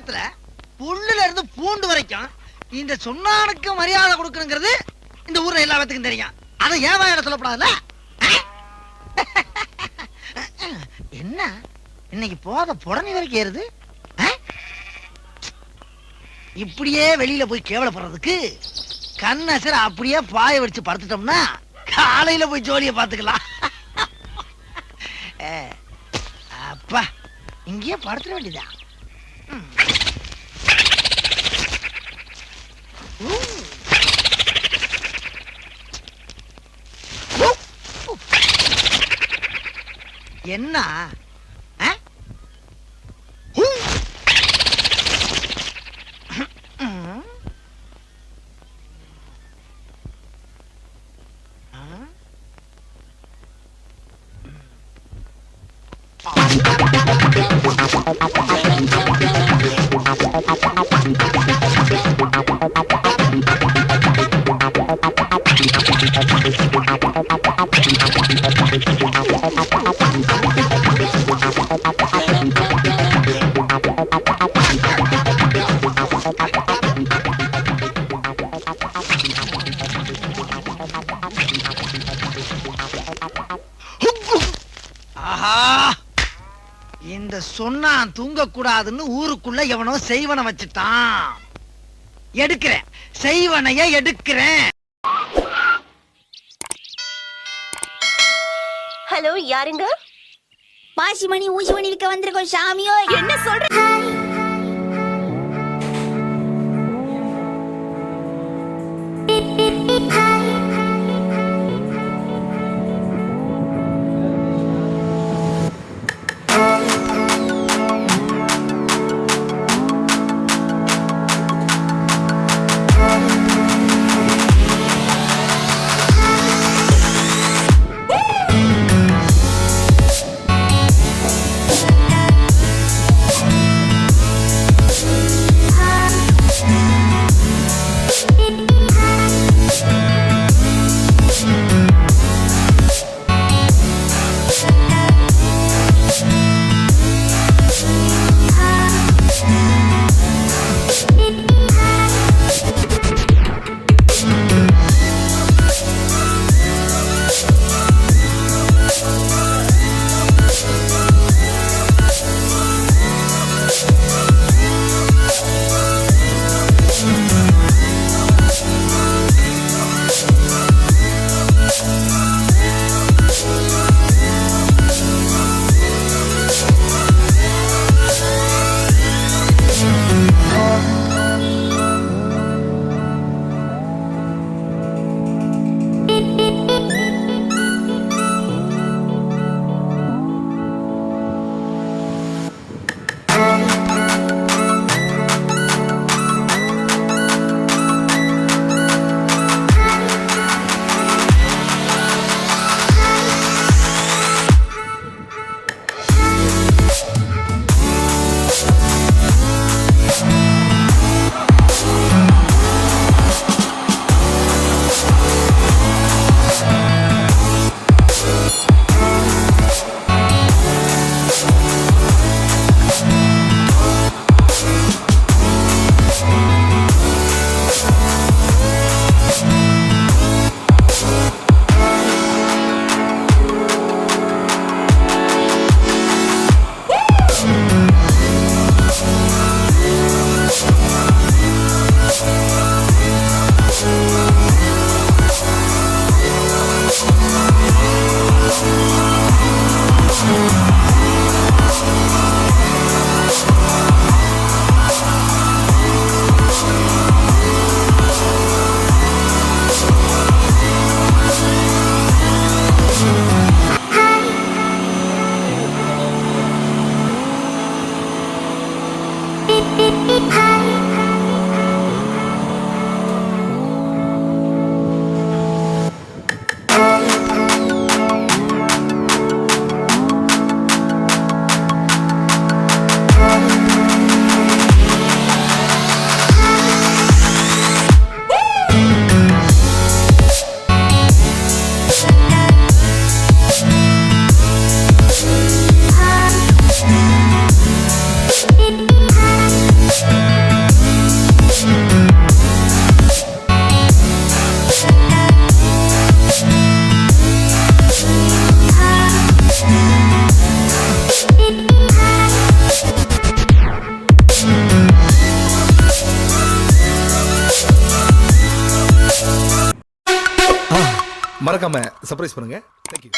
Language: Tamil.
காலத்துல புல்லுல இருந்து பூண்டு வரைக்கும் இந்த சொன்னானுக்கு மரியாதை கொடுக்கணுங்கிறது இந்த ஊர்ல எல்லா பேத்துக்கும் தெரியும். அதை ஏன் வாயில சொல்லப்படாதுல்ல? என்ன இன்னைக்கு போத புடனி வரைக்கும் ஏறுது? இப்படியே வெளியில போய் கேவலப்படுறதுக்கு கண்ணசர அப்படியே பாய வச்சு படுத்துட்டோம்னா காலையில போய் ஜோலிய பாத்துக்கலாம். அப்பா இங்கேயே படுத்துட வேண்டியதா? என்ன இந்த சொன்னா தூங்க கூடாதுன்னு ஊருக்குள்ள எவனோ செய்வன வச்சுட்டான். எடுக்கிறேன், செய்வனைய எடுக்கிறேன். ஹலோ, யாருங்க? பாசிமணி ஊசிமணி இருக்க வந்திருக்கோம் சாமியோ. என்ன சொல்ற? மறக்காம சர்ப்ரைஸ் பண்ணுங்க. தேங்க்யூ.